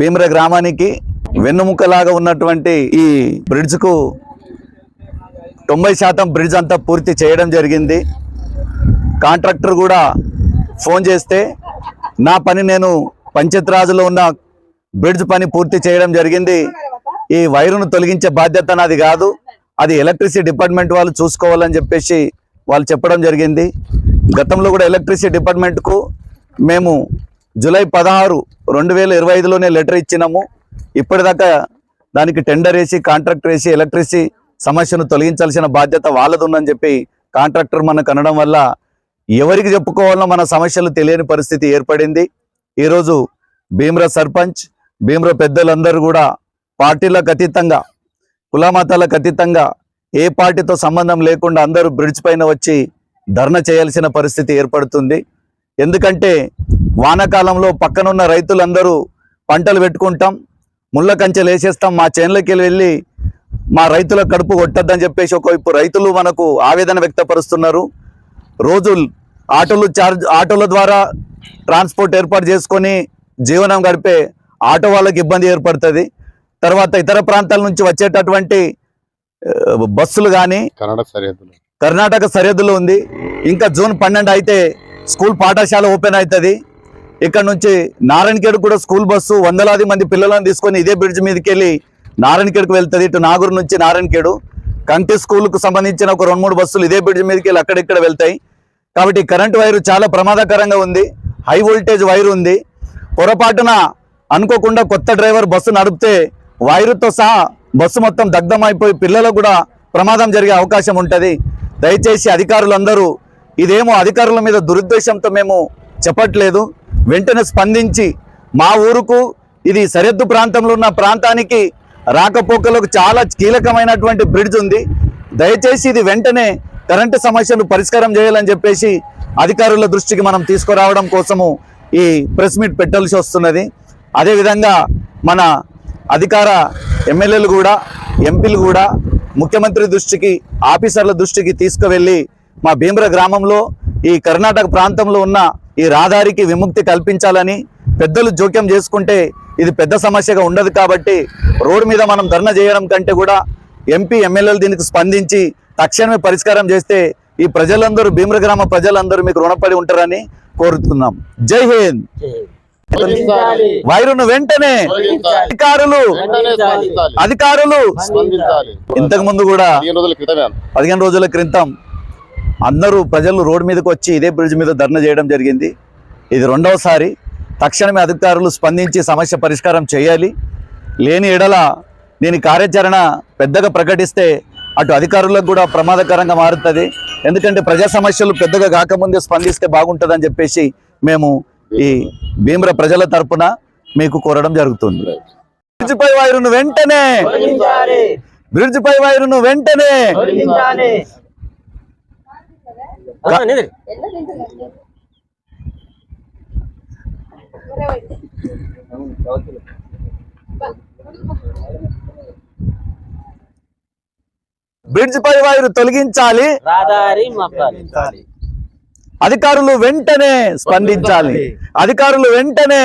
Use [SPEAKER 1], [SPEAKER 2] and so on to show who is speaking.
[SPEAKER 1] భీమ్ర గ్రామానికి వెన్నుముకలాగా ఉన్నటువంటి ఈ బ్రిడ్జ్ కు 90% బ్రిడ్జ్ అంతా పూర్తి చేయడం జరిగింది. కాంట్రాక్టర్ కూడా ఫోన్ చేస్తే నా పని నేను పంచాయతీరాజ్లో ఉన్న బ్రిడ్జ్ పని పూర్తి చేయడం జరిగింది, ఈ వైరును తొలగించే బాధ్యత నాది కాదు, అది ఎలక్ట్రిసిటీ డిపార్ట్మెంట్ వాళ్ళు చూసుకోవాలని చెప్పేసి వాళ్ళు చెప్పడం జరిగింది. గతంలో కూడా ఎలక్ట్రిసిటీ డిపార్ట్మెంట్కు మేము జూలై 16, 2025లోనే లెటర్ ఇచ్చినాము. ఇప్పటిదాకా దానికి టెండర్ వేసి కాంట్రాక్టర్ వేసి ఎలక్ట్రిసిటీ సమస్యను తొలగించాల్సిన బాధ్యత వాళ్ళది ఉందని చెప్పి కాంట్రాక్టర్ మనకు అనడం వల్ల ఎవరికి చెప్పుకోవాలో మన సమస్యలు తెలియని పరిస్థితి ఏర్పడింది. ఈరోజు భీమ్ర సర్పంచ్, భీమ్ర పెద్దలందరూ కూడా పార్టీలకు అతీతంగా, కులమతాలకు అతీతంగా, ఏ పార్టీతో సంబంధం లేకుండా అందరూ బ్రిడ్జ్ పైన వచ్చి ధర్నా చేయాల్సిన పరిస్థితి ఏర్పడుతుంది. ఎందుకంటే వానాకాలంలో పక్కనున్న రైతులందరూ పంటలు పెట్టుకుంటాం, ముళ్ళ కంచెలు వేసేస్తాం, మా చేనులకి వెళ్ళి మా రైతుల కడుపు కొట్టద్దని చెప్పేసి ఒకవైపు రైతులు మనకు ఆవేదన వ్యక్తపరుస్తున్నారు. రోజు ఆటోల ద్వారా ట్రాన్స్పోర్ట్ ఏర్పాటు చేసుకొని జీవనం గడిపే ఆటో వాళ్ళకి ఇబ్బంది ఏర్పడుతుంది. తర్వాత ఇతర ప్రాంతాల నుంచి వచ్చేటటువంటి బస్సులు కానీ కర్ణాటక సరిహద్దులో ఉంది. ఇంకా జూన్ 12 అయితే స్కూల్ పాఠశాల ఓపెన్ అవుతుంది. ఇక్కడ నుంచి నారాయణఖేడ్ కూడా స్కూల్ బస్సు వందలాది మంది పిల్లలను తీసుకొని ఇదే బ్రిడ్జ్ మీదకి వెళ్ళి నారాయణఖేడ్కు వెళ్తుంది. ఇటు నాగూరు నుంచి నారాయణఖేడు, కంటి స్కూల్కు సంబంధించిన ఒక 2-3 బస్సులు ఇదే బ్రిడ్జ్ మీదకి వెళ్ళి అక్కడిక్కడ వెళ్తాయి. కాబట్టి కరెంటు వైరు చాలా ప్రమాదకరంగా ఉంది, హై వోల్టేజ్ వైరు ఉంది. పొరపాటున అనుకోకుండా కొత్త డ్రైవర్ బస్సు నడిపితే వైరుతో సహా బస్సు మొత్తం దగ్ధమైపోయి పిల్లలకు కూడా ప్రమాదం జరిగే అవకాశం ఉంటుంది. దయచేసి అధికారులందరూ, ఇదేమో అధికారుల మీద దురుద్దేశంతో మేము చెప్పట్లేదు, వెంటనే స్పందించి మా ఊరుకు, ఇది సరిహద్దు ప్రాంతంలో ఉన్న ప్రాంతానికి రాకపోకలకు చాలా కీలకమైనటువంటి బ్రిడ్జ్ ఉంది, దయచేసి ఇది వెంటనే కరెంటు సమస్యను పరిష్కారం చేయాలని చెప్పేసి అధికారుల దృష్టికి మనం తీసుకురావడం కోసము ఈ ప్రెస్ మీట్ పెట్టాల్సి వస్తున్నది. అదేవిధంగా మన అధికార ఎమ్మెల్యేలు కూడా, ఎంపీలు కూడా ముఖ్యమంత్రి దృష్టికి, ఆఫీసర్ల దృష్టికి తీసుకువెళ్ళి మా భీమ్ర గ్రామంలో ఈ కర్ణాటక ప్రాంతంలో ఉన్న ఈ రహదారికి విముక్తి కల్పించాలని, పెద్దలు జోక్యం చేసుకుంటే ఇది పెద్ద సమస్యగా ఉండదు. కాబట్టి రోడ్డు మీద మనం ధర్నా చేయడం కంటే కూడా ఎంపీ ఎమ్మెల్యేలు దీనికి స్పందించి తక్షణమే పరిష్కారం చేస్తే ఈ ప్రజలందరూ, భీమ్ర గ్రామ ప్రజలందరూ మీకు రుణపడి ఉంటారని కోరుతున్నాం. జై హింద్. వైరును వెంటనే అధికారులు ఇంతకు ముందు కూడా 15 రోజుల క్రితం అందరూ ప్రజలు రోడ్డు మీదకి వచ్చి ఇదే బ్రిడ్జ్ మీద ధర్నా చేయడం జరిగింది. ఇది 2వసారి. తక్షణమే అధికారులు స్పందించి సమస్య పరిష్కారం చేయాలి. లేని ఎడల దీని కార్యాచరణ పెద్దగా ప్రకటిస్తే అటు అధికారులకు కూడా ప్రమాదకరంగా మారుతుంది. ఎందుకంటే ప్రజా సమస్యలు పెద్దగా కాకముందే స్పందిస్తే బాగుంటుందని చెప్పేసి మేము ఈ భీమ్ర ప్రజల తరపున మీకు కోరడం జరుగుతుంది. బ్రిడ్జ్ పై వైరును వెంటనే, బ్రిడ్జ్ పై వైరును వెంటనే బ్రిడ్జ్ పై వైరు తొలగించాలి, అధికారులు వెంటనే స్పందించాలి, అధికారులు వెంటనే